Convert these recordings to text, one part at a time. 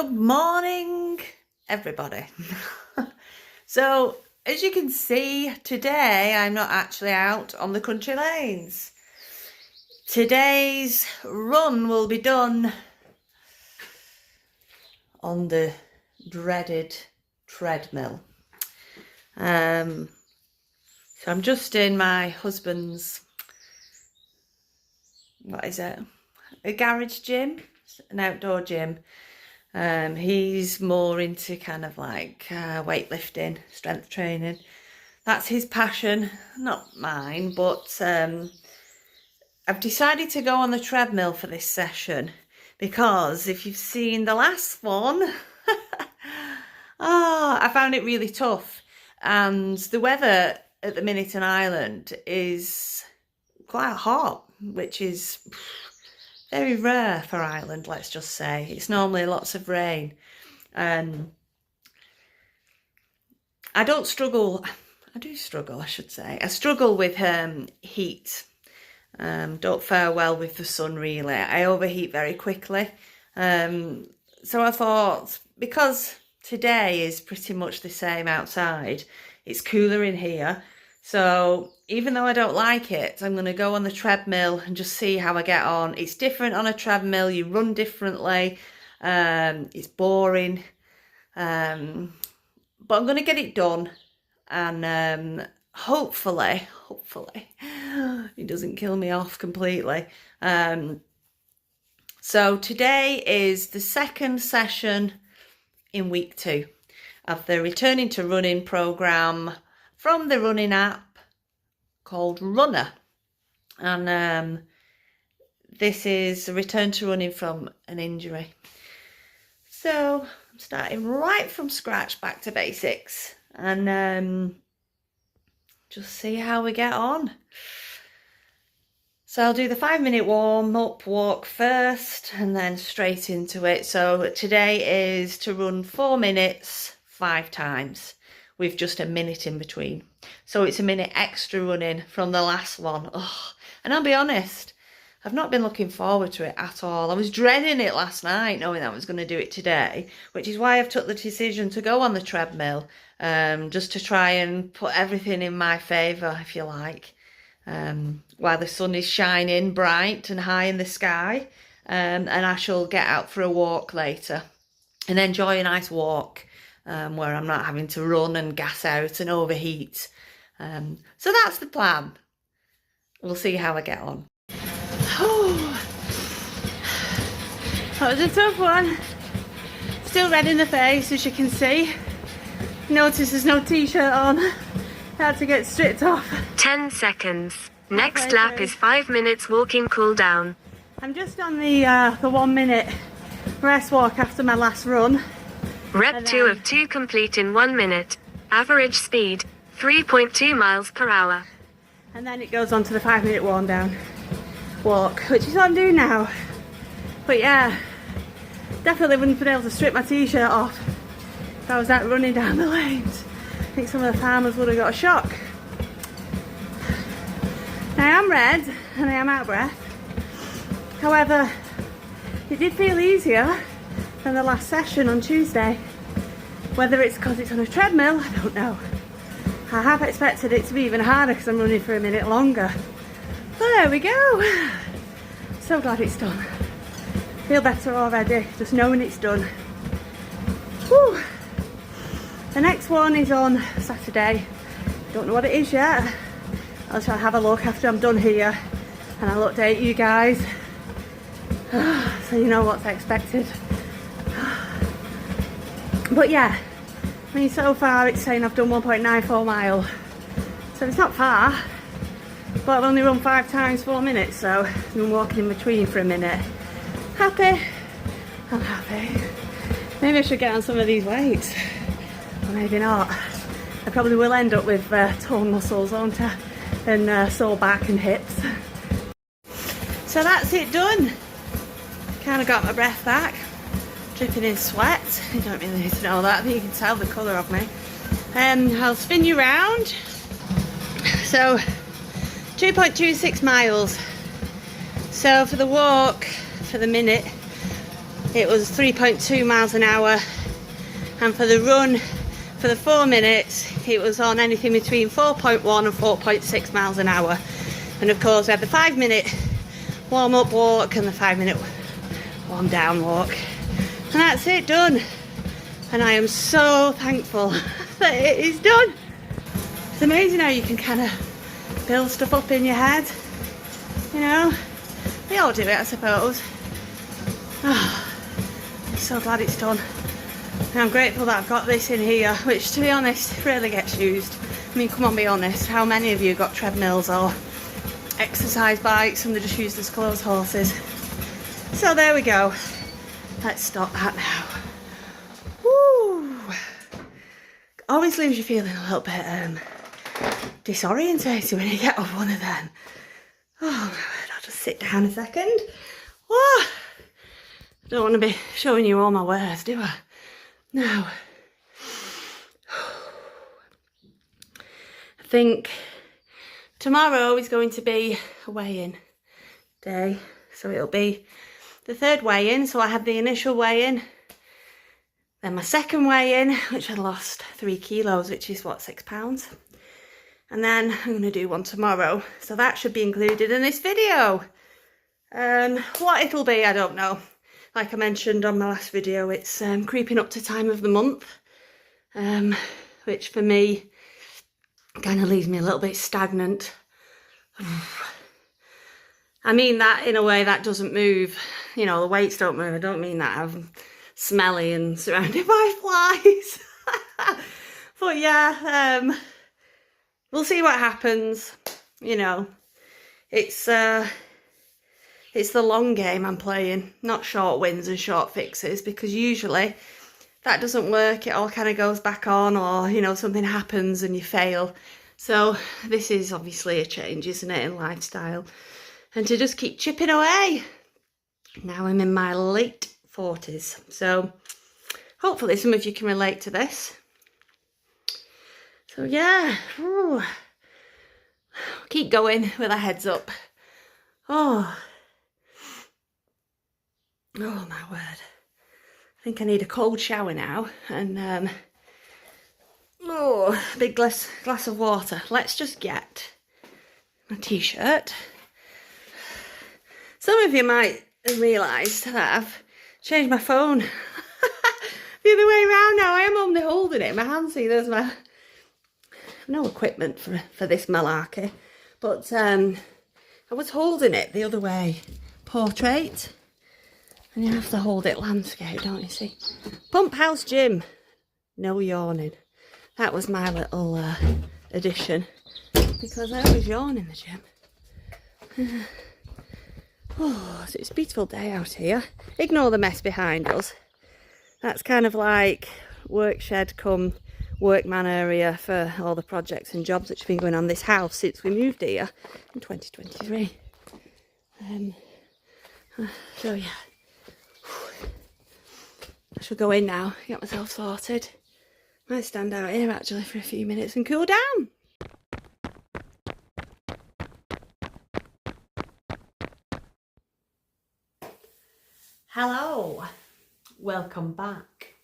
Good morning, everybody. So, as you can see, today I'm not actually out on the country lanes. Today's run will be done on the dreaded treadmill. So I'm just in my husband's, what is it? A garage gym, an outdoor gym. He's more into kind of like weightlifting, strength training. That's his passion, not mine, but I've decided to go on the treadmill for this session because if you've seen the last one, I found it really tough. And the weather at the minute in Ireland is quite hot, which is very rare for Ireland, let's just say. It's normally lots of rain. I do struggle, I should say. I struggle with heat. Don't fare well with the sun, really. I overheat very quickly. So I thought, because today is pretty much the same outside, it's cooler in here. So even though I don't like it, I'm going to go on the treadmill and just see how I get on. It's different on a treadmill. You run differently. It's boring. But I'm going to get it done. And hopefully, it doesn't kill me off completely. So today is the second session in week 2 of the Returning to Running programme from the running app called Runner. And this is a return to running from an injury. So I'm starting right from scratch, back to basics, and just see how we get on. So I'll do the 5-minute warm-up walk first and then straight into it. So today is to run 4 minutes 5 times with just a minute in between. So it's a minute extra running from the last one. Oh, and I'll be honest, I've not been looking forward to it at all. I was dreading it last night, knowing I was going to do it today, which is why I've took the decision to go on the treadmill, just to try and put everything in my favour, if you like, while the sun is shining bright and high in the sky, and I shall get out for a walk later and enjoy a nice walk. Where I'm not having to run and gas out and overheat. So that's the plan. We'll see how I get on. Oh, that was a tough one. Still red in the face, as you can see. Notice there's no t-shirt on. Had to get stripped off. 10 seconds. Next lap is 5 minutes walking cool down. I'm just on the 1 minute rest walk after my last run. Rep 2 of 2 complete in 1 minute. Average speed, 3.2 miles per hour. And then it goes on to the 5-minute warm down walk, which is what I'm doing now. But yeah, definitely wouldn't have been able to strip my t-shirt off if I was out running down the lanes. I think some of the farmers would have got a shock. Now I am red and I am out of breath. However, it did feel easier than the last session on Tuesday. Whether it's because it's on a treadmill, I don't know. I have expected it to be even harder because I'm running for a minute longer. But there we go. So glad it's done. Feel better already, just knowing it's done. Whew. The next one is on Saturday. Don't know what it is yet. I'll try to have a look after I'm done here and I'll update you guys so you know what's expected. But yeah, I mean, so far it's saying I've done 1.94 miles, so it's not far, but I've only run 5 times 4 minutes, so I've been walking in between for a minute. Happy? I'm happy. Maybe I should get on some of these weights, or maybe not. I probably will end up with torn muscles, won't I? And sore back and hips. So that's it done. Kind of got my breath back. Dripping in sweat. You don't really need to know that, but you can tell the colour of me. I'll spin you round. So 2.26 miles. So for the walk, for the minute, it was 3.2 miles an hour, and for the run, for the 4 minutes, it was on anything between 4.1 and 4.6 miles an hour. And of course we had the 5-minute warm-up walk and the 5-minute warm-down walk, and that's it, done. And I am so thankful that it is done. It's amazing how you can kind of build stuff up in your head, you know. We all do it, I suppose. Oh, I'm so glad it's done. And I'm grateful that I've got this in here, which to be honest rarely gets used. I mean, come on, be honest, how many of you got treadmills or exercise bikes and they just used as clothes horses? So there we go. Let's stop that now. Woo! Always leaves you feeling a little bit disorientated when you get off one of them. Oh my word, I'll just sit down a second. Whoa! I don't want to be showing you all my wares, do I? No. I think tomorrow is going to be a weigh-in day. So it'll be the third weigh-in. So I had the initial weigh-in, then my second weigh-in, which I lost 3 kilos, which is what, 6 pounds. And then I'm going to do one tomorrow. So that should be included in this video. What it'll be, I don't know. Like I mentioned on my last video, it's creeping up to time of the month, which for me kind of leaves me a little bit stagnant. I mean that in a way that doesn't move, you know, the weights don't move. I don't mean that I'm smelly and surrounded by flies. But yeah, we'll see what happens. You know, it's the long game I'm playing, not short wins and short fixes, because usually that doesn't work. It all kind of goes back on, or, you know, something happens and you fail. So this is obviously a change, isn't it, in lifestyle. And to just keep chipping away. Now I'm in my late 40s. So hopefully some of you can relate to this. So yeah, ooh. Keep going with our heads up. Oh my word. I think I need a cold shower now, and a big glass of water. Let's just get my t-shirt. Some of you might have realised that I've changed my phone the other way around now. I am only holding it in my hand. See, there's my no equipment for this malarkey, but I was holding it the other way, portrait. And you have to hold it landscape, don't you see? Pump House Gym. No yawning. That was my little addition. Because I always yawn in the gym. Oh, so it's a beautiful day out here. Ignore the mess behind us. That's kind of like work shed come workman area for all the projects and jobs which have been going on in this house since we moved here in 2023. So yeah. I shall go in now, get myself sorted. Might stand out here actually for a few minutes and cool down. Hello, welcome back.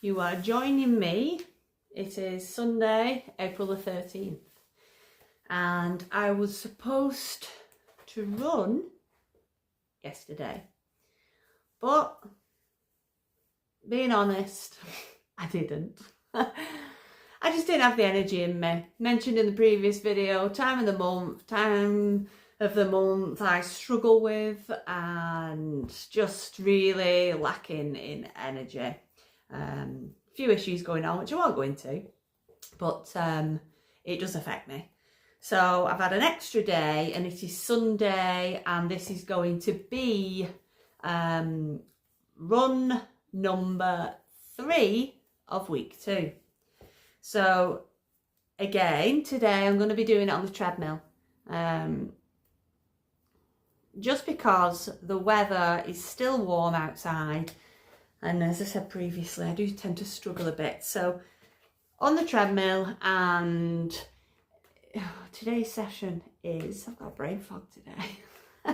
You are joining me. It is Sunday, April the 13th. And I was supposed to run yesterday. But being honest, I didn't. I just didn't have the energy in me. Mentioned in the previous video, time of the month I struggle with, and just really lacking in energy. Few issues going on, which I won't go into, but it does affect me. So I've had an extra day, and it is Sunday, and this is going to be run number 3 of week 2. So again, today I'm going to be doing it on the treadmill, just because the weather is still warm outside, and as I said previously, I do tend to struggle a bit. So on the treadmill, and today's session is, I've got brain fog today.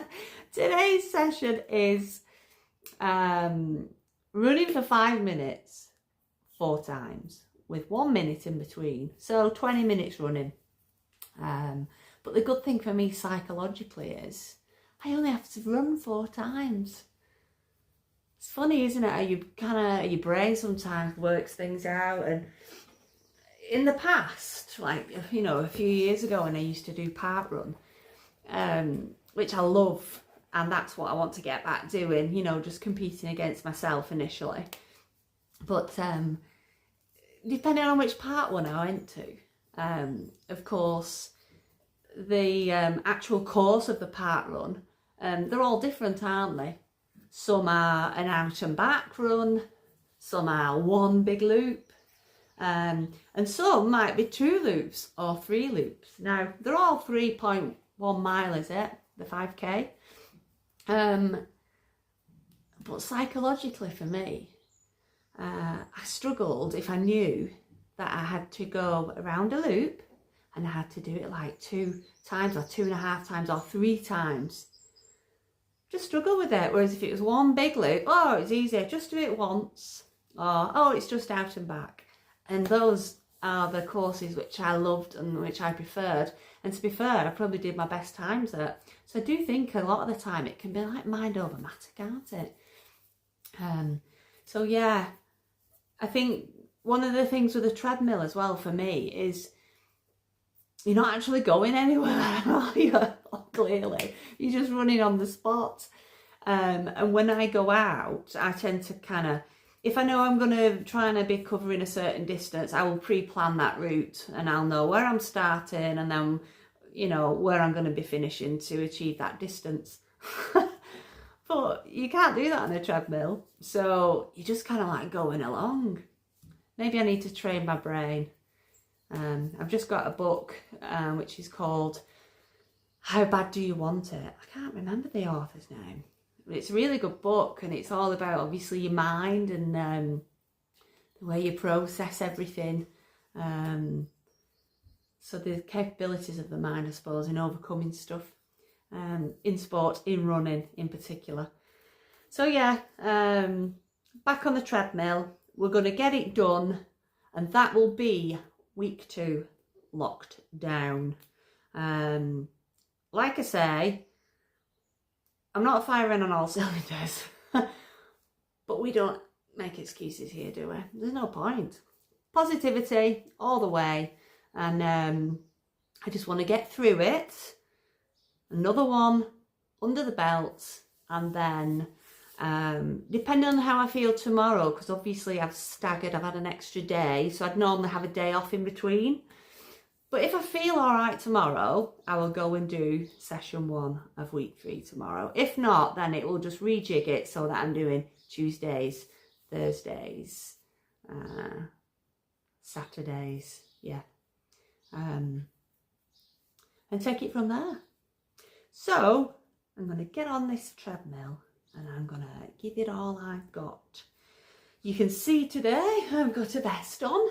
Today's session is Running for 5 minutes 4 times with 1 minute in between, so 20 minutes running. But the good thing for me psychologically is I only have to run 4 times. It's funny, isn't it, how your brain sometimes works things out. And in the past, like, you know, a few years ago when I used to do park run, which I love, and that's what I want to get back doing, you know, just competing against myself initially. But depending on which park one I went to, of course, the actual course of the park run, they're all different, aren't they? Some are an out and back run, some are 1 big loop, and some might be 2 loops or 3 loops. Now, they're all 3.1 mile, is it? The 5K. But psychologically for me, I struggled if I knew that I had to go around a loop and I had to do it like 2 times or 2.5 times or 3 times. Just struggle with it. Whereas if it was 1 big loop, oh, it's easier, just do it once. Or, oh, it's just out and back. And those are the courses which I loved and which I preferred. And to be fair, I probably did my best times at. So I do think a lot of the time it can be like mind over matter, can't it? So yeah, I think one of the things with a treadmill as well for me is you're not actually going anywhere, are you? Clearly, you're just running on the spot. And when I go out, I tend to kind of, if I know I'm going to try and be covering a certain distance, I will pre-plan that route and I'll know where I'm starting and then, you know, where I'm going to be finishing to achieve that distance. But you can't do that on a treadmill. So you're just kind of like going along. Maybe I need to train my brain. I've just got a book which is called How Bad Do You Want It? I can't remember the author's name. It's a really good book and it's all about obviously your mind and the way you process everything. So the capabilities of the mind, I suppose, in overcoming stuff. In sport, in running in particular. So yeah, back on the treadmill, we're going to get it done and that will be week 2 locked down. Like I say, I'm not firing on all cylinders, but we don't make excuses here, do we? There's no point. Positivity all the way, and I just want to get through it. Another one under the belt, and then depending on how I feel tomorrow, because obviously I've staggered, I've had an extra day, so I'd normally have a day off in between. But if I feel all right tomorrow, I will go and do session 1 of week 3 tomorrow. If not, then it will just rejig it so that I'm doing Tuesdays, Thursdays, Saturdays, yeah. And take it from there. So I'm going to get on this treadmill and I'm going to give it all I've got. You can see today I've got a vest on.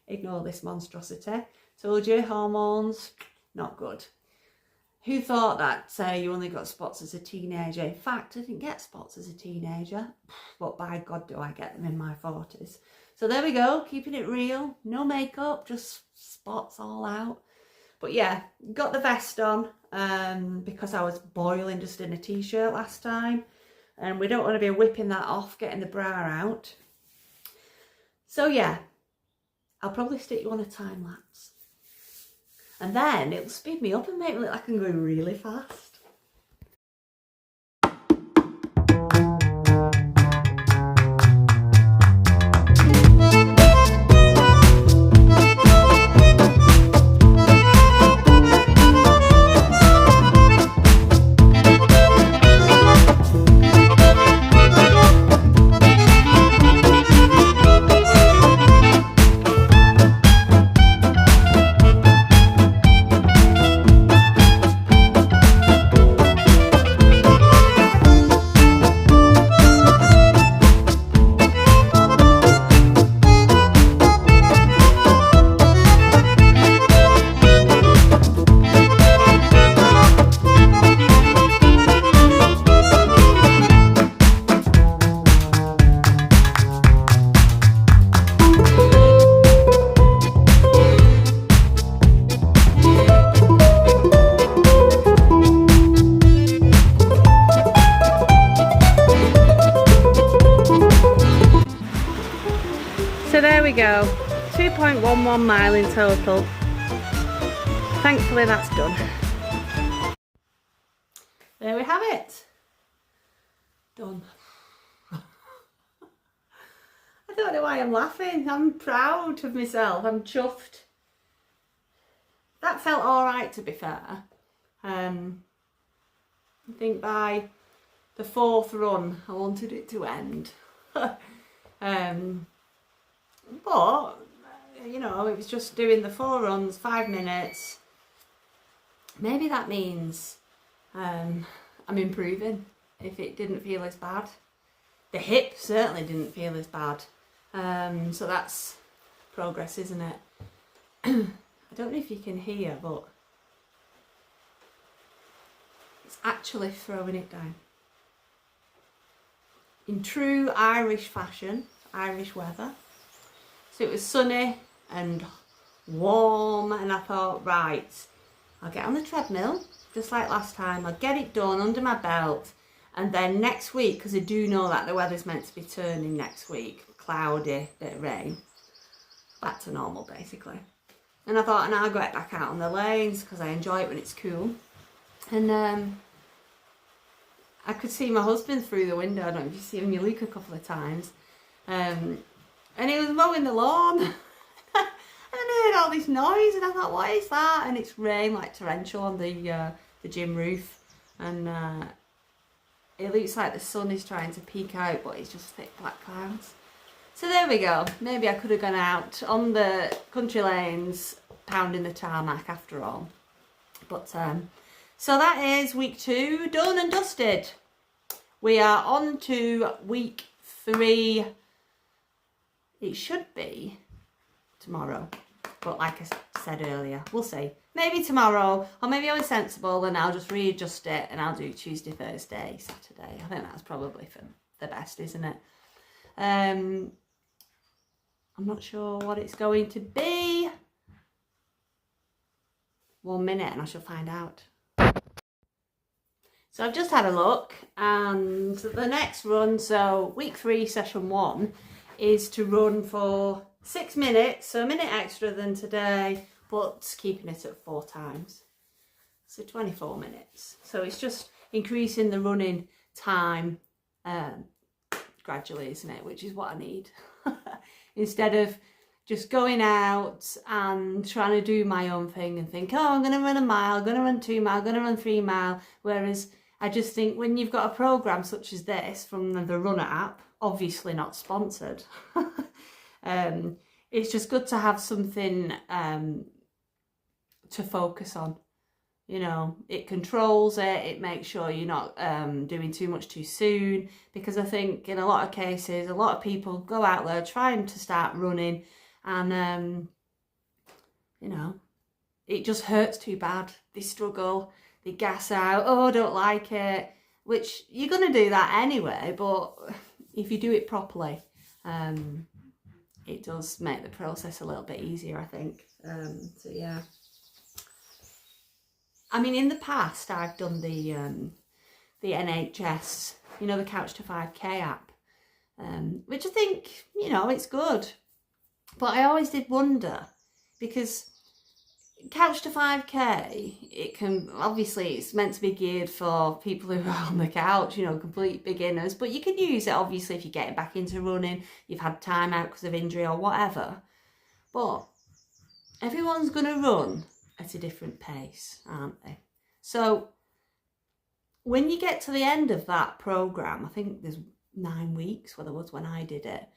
Ignore this monstrosity. Told you, hormones, not good. Who thought that you only got spots as a teenager? In fact, I didn't get spots as a teenager, but by God do I get them in my 40s. So there we go, keeping it real. No makeup, just spots all out. But yeah, got the vest on because I was boiling just in a t-shirt last time. And we don't want to be whipping that off, getting the bra out. So yeah, I'll probably stick you on a time lapse. And then it'll speed me up and make me look like I'm going really fast. we go. 2.11 mile in total. Thankfully that's done. There we have it. Done. I don't know why I'm laughing. I'm proud of myself. I'm chuffed. That felt alright, to be fair. I think by the 4th run I wanted it to end. But you know, it was just doing the 4 runs, 5 minutes. Maybe that means I'm improving if it didn't feel as bad. The hip certainly didn't feel as bad. So that's progress, isn't it? I don't know if you can hear, but it's actually throwing it down. In true Irish fashion, Irish weather. So it was sunny and warm, and I thought, right, I'll get on the treadmill, just like last time. I'll get it done under my belt. And then next week, because I do know that the weather's meant to be turning next week, cloudy, bit of rain, back to normal basically. And I thought, and I'll go back out on the lanes because I enjoy it when it's cool. And I could see my husband through the window. I don't know if you've seen me look a couple of times. And he was mowing the lawn. And I heard all this noise and I thought, what is that? And it's rain, like torrential, on the gym roof. And it looks like the sun is trying to peek out, but it's just thick black clouds. So there we go. Maybe I could have gone out on the country lanes, pounding the tarmac after all. But so that is week 2 done and dusted. We are on to week 3. It should be tomorrow, but like I said earlier, we'll see. Maybe tomorrow, or maybe I was sensible and I'll just readjust it and I'll do Tuesday, Thursday, Saturday. I think that's probably for the best, isn't it? I'm not sure what it's going to be. 1 minute and I shall find out. So I've just had a look, and the next run, so week 3, session 1, is to run for 6 minutes, so a minute extra than today, but keeping it at 4 times. So 24 minutes. So it's just increasing the running time gradually, isn't it? Which is what I need. Instead of just going out and trying to do my own thing and think, oh, I'm going to run a mile, I'm going to run 2 miles, I'm going to run 3 miles. Whereas I just think when you've got a programme such as this from the Runner app, obviously not sponsored, it's just good to have something to focus on. You know, it controls it, it makes sure you're not doing too much too soon, because I think in a lot of cases, a lot of people go out there trying to start running and, you know, it just hurts too bad. They struggle, they gas out, oh, I don't like it, which you're going to do that anyway, but if you do it properly, it does make the process a little bit easier, I think. So, yeah. I mean, in the past, I've done the NHS, you know, the Couch to 5K app, which I think, you know, it's good. But I always did wonder, because Couch to 5K, it can, obviously, it's meant to be geared for people who are on the couch, you know, complete beginners. But you can use it, obviously, if you're getting back into running, you've had time out because of injury or whatever. But everyone's going to run at a different pace, aren't they? So when you get to the end of that program, I think there's 9 weeks, well, there was when I did it,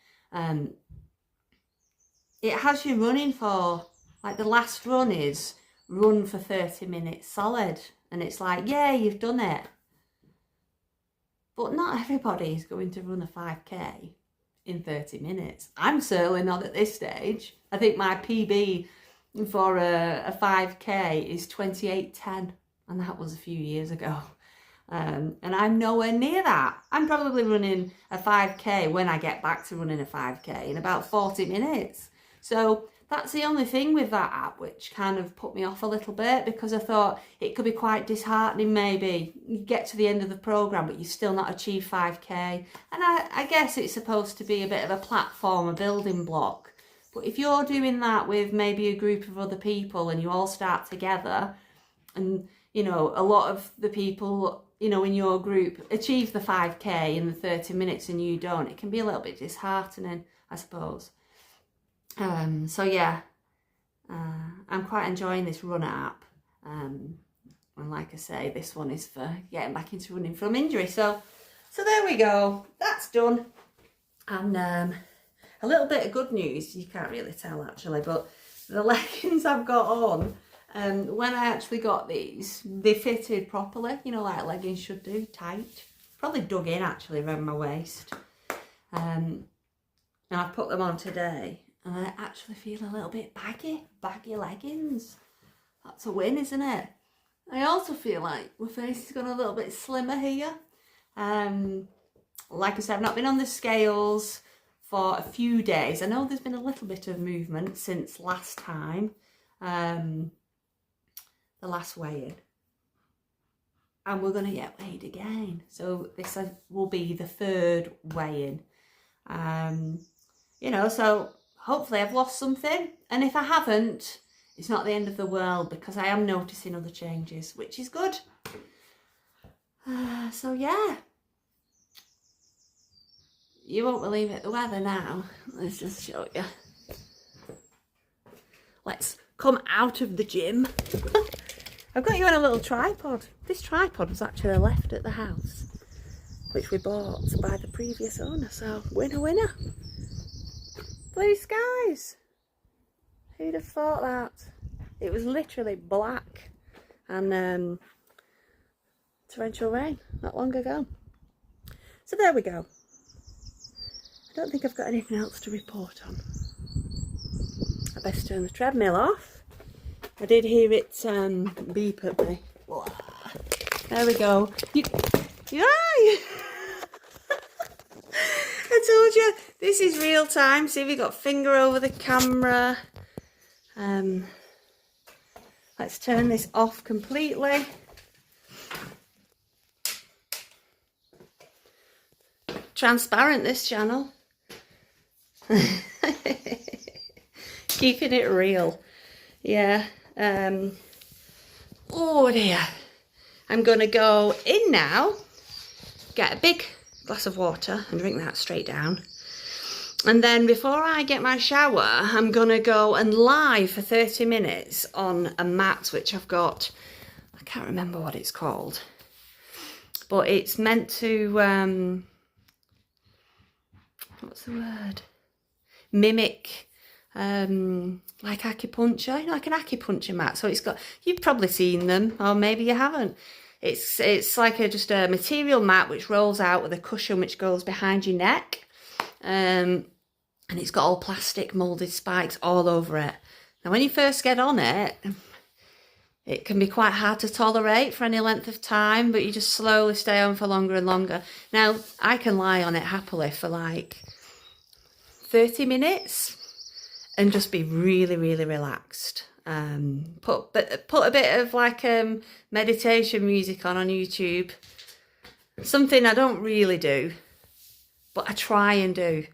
it has you running for, like, the last run is run for 30 minutes solid, and it's like, yeah, you've done it. But not everybody is going to run a 5K in 30 minutes. I'm certainly not at this stage. I think my PB for a 5K is 28:10, and that was a few years ago. And I'm nowhere near that. I'm probably running a 5K when I get back to running a 5K in about 40 minutes. So that's the only thing with that app which kind of put me off a little bit, because I thought it could be quite disheartening maybe. You get to the end of the programme but you still not achieve 5K. And I guess it's supposed to be a bit of a platform, a building block But if you're doing that with maybe a group of other people and you all start together, and you know, a lot of the people, you know, in your group achieve the 5k in the 30 minutes and you don't, it can be a little bit disheartening, I suppose. So yeah, I'm quite enjoying this run app. And like I say, this one is for getting back into running from injury. So there we go. That's done. And a little bit of good news. You can't really tell actually, but the leggings I've got on, when I actually got these, they fitted properly. You know, like leggings should do, tight. Probably dug in actually around my waist. And I've put them on today, and I actually feel a little bit baggy leggings. That's a win, isn't it? I also feel like my face has gone a little bit slimmer here. Like I said, I've not been on the scales for a few days. I know there's been a little bit of movement since last time, the last weigh-in. And we're going to get weighed again. So this will be the third weigh-in. You know, so hopefully I've lost something. And if I haven't, it's not the end of the world, because I am noticing other changes, which is good. So yeah. You won't believe it, the weather now. Let's just show you. Let's come out of the gym. I've got you on a little tripod. This tripod was actually left at the house, which we bought by the previous owner. So winner, winner. Blue skies. Who'd have thought that? It was literally black and torrential rain not long ago. So there we go. I don't think I've got anything else to report on. I best turn the treadmill off. I did hear it beep at me. There we go. Yeah. I told you, this is real time. See, we got finger over the camera. Let's turn this off completely. Transparent, this channel. Keeping it real. Yeah. Oh dear. I'm gonna go in now, get a big glass of water and drink that straight down. And then before I get my shower, I'm gonna go and lie for 30 minutes on a mat which I've got. I can't remember what it's called, but it's meant to what's the word? Mimic like acupuncture, like an acupuncture mat. So it's got, you've probably seen them, or maybe you haven't. It's like just a material mat which rolls out with a cushion which goes behind your neck, and it's got all plastic moulded spikes all over it. Now when you first get on it, it can be quite hard to tolerate for any length of time, but you just slowly stay on for longer and longer. Now I can lie on it happily for like 30 minutes and just be really, really relaxed. Put a bit of like meditation music on YouTube. Something I don't really do, but I try and do,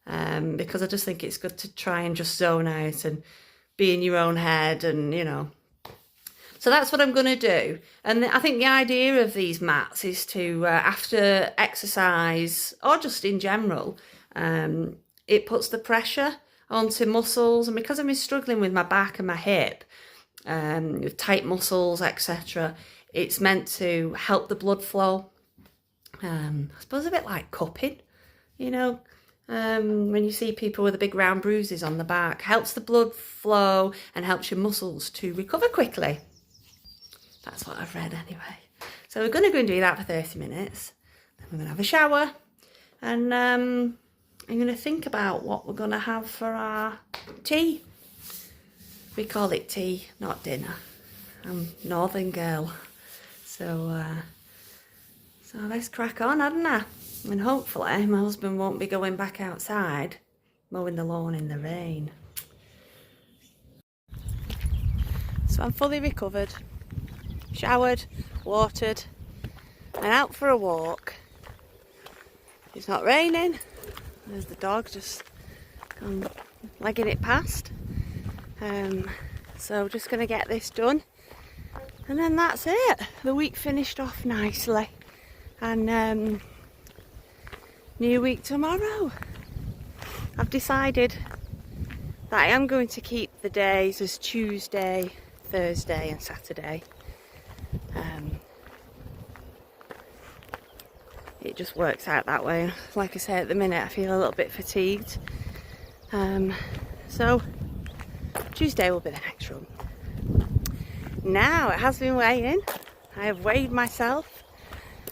because I just think it's good to try and just zone out and be in your own head, and you know. So that's what I'm going to do. And I think the idea of these mats is to, after exercise or just in general, it puts the pressure onto muscles. And because I've been struggling with my back and my hip, with tight muscles, etc., it's meant to help the blood flow. I suppose a bit like cupping, you know, when you see people with the big round bruises on the back, helps the blood flow and helps your muscles to recover quickly. That's what I've read anyway. So we're going to go and do that for 30 minutes. Then we're going to have a shower. And I'm going to think about what we're going to have for our tea. We call it tea, not dinner. I'm a northern girl. So let's crack on, hadn't I? And hopefully my husband won't be going back outside mowing the lawn in the rain. So I'm fully recovered. Showered, watered, and out for a walk. It's not raining. There's the dog just gone legging it past. So just going to get this done, and then that's it. The week finished off nicely, and new week tomorrow. I've decided that I am going to keep the days as Tuesday, Thursday and Saturday. It just works out that way. Like I say, at the minute I feel a little bit fatigued. So Tuesday will be the next run. Now it has been weighing. I have weighed myself,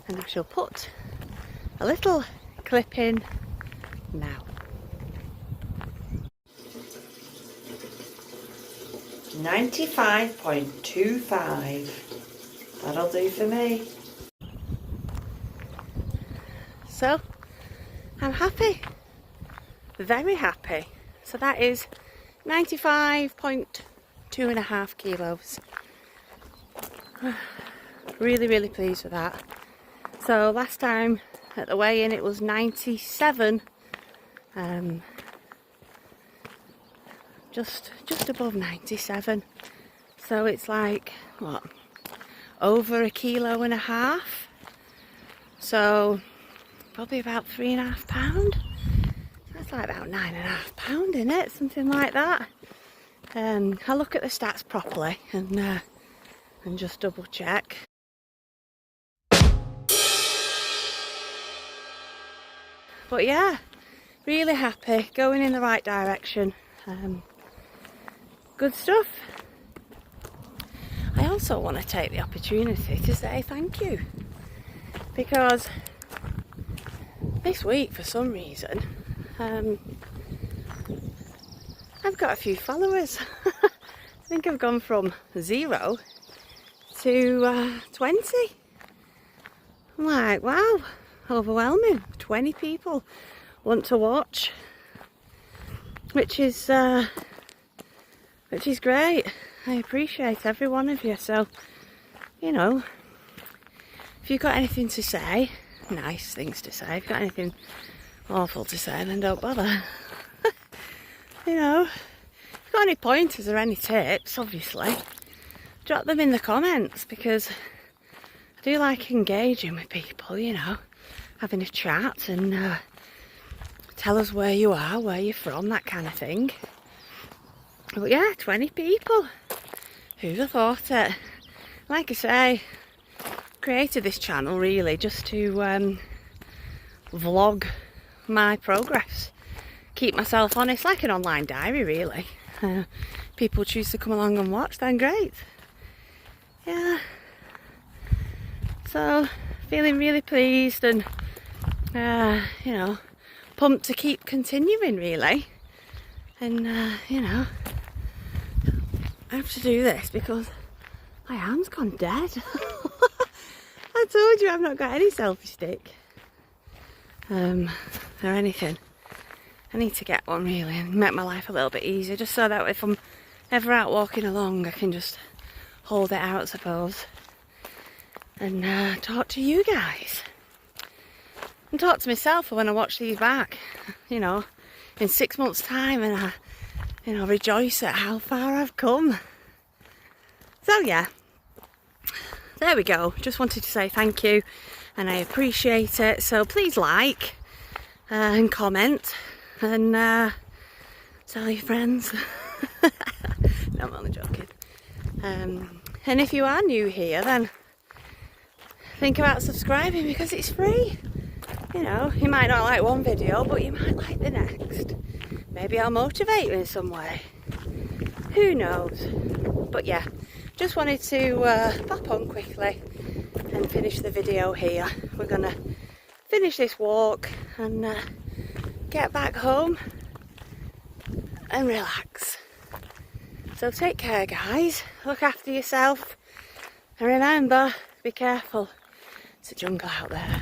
and I shall put a little clip in now. 95.25. That'll do for me. So I'm happy, very happy. So that is 95.2.5 kilos. Really, really pleased with that. So last time at the weigh-in it was 97, just above 97. So it's like, what, over 1.5 kilos. So probably about 3.5 pounds. That's like about 9.5 pounds, isn't it? Something like that. I'll look at the stats properly and just double check. But yeah, really happy, going in the right direction. Good stuff. I also want to take the opportunity to say thank you, because this week for some reason I've got a few followers. I think I've gone from 0 to 20. I'm like, wow, overwhelming. 20 people want to watch, which is great. I appreciate every one of you. So, you know, if you've got anything to say, nice things to say, if you've got anything awful to say, then don't bother. You know, if you've got any pointers or any tips, obviously, drop them in the comments, because I do like engaging with people, you know, having a chat and tell us where you are, where you're from, that kind of thing. But yeah, 20 people. Who'd have thought it? Like I say, created this channel really just to vlog my progress. Keep myself honest, like an online diary really. People choose to come along and watch, then great. Yeah. So, feeling really pleased and, you know, pumped to keep continuing really. And, you know, I have to do this because my arm's gone dead. I told you I've not got any selfie stick. Or anything. I need to get one really and make my life a little bit easier, just so that if I'm ever out walking along I can just hold it out, I suppose, and talk to you guys and talk to myself for when I watch these back, you know, in 6 months' time, and I, you know, rejoice at how far I've come. So yeah, there we go. Just wanted to say thank you and I appreciate it. So please like and comment and tell your friends. No, I'm only joking. And if you are new here, then think about subscribing, because it's free. You know, you might not like one video, but you might like the next. Maybe I'll motivate you in some way. Who knows? But yeah, just wanted to pop on quickly and finish the video here. We're gonna finish this walk and get back home and relax. So take care, guys. Look after yourself. And remember, be careful. It's a jungle out there.